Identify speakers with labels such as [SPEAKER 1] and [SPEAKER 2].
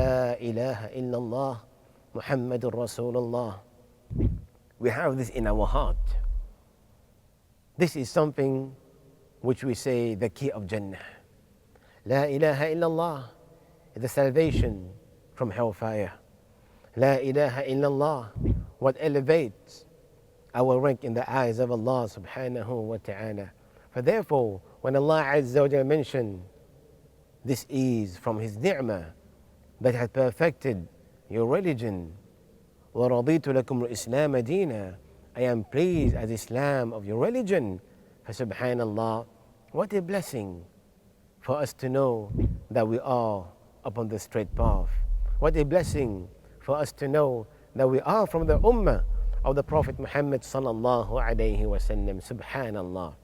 [SPEAKER 1] La ilaha illallah Muhammadur Rasulullah. We have this in our heart. This is something which we say the key of Jannah. La ilaha illallah is the salvation from hellfire. La ilaha illallah, what elevates our rank in the eyes of Allah subhanahu wa ta'ala. For therefore, when Allah Azza wa Jalla mentioned this is from His ni'mah that has perfected your religion, وَرَضِيتُ لَكُمُ الْإِسْلَامَ دِينًا, I am pleased as Islam of your religion. Subhanallah, what a blessing for us to know that we are upon the straight path. What a blessing for us to know that we are from the ummah of the Prophet Muhammad sallallahu alayhi wa sallam. Subhanallah.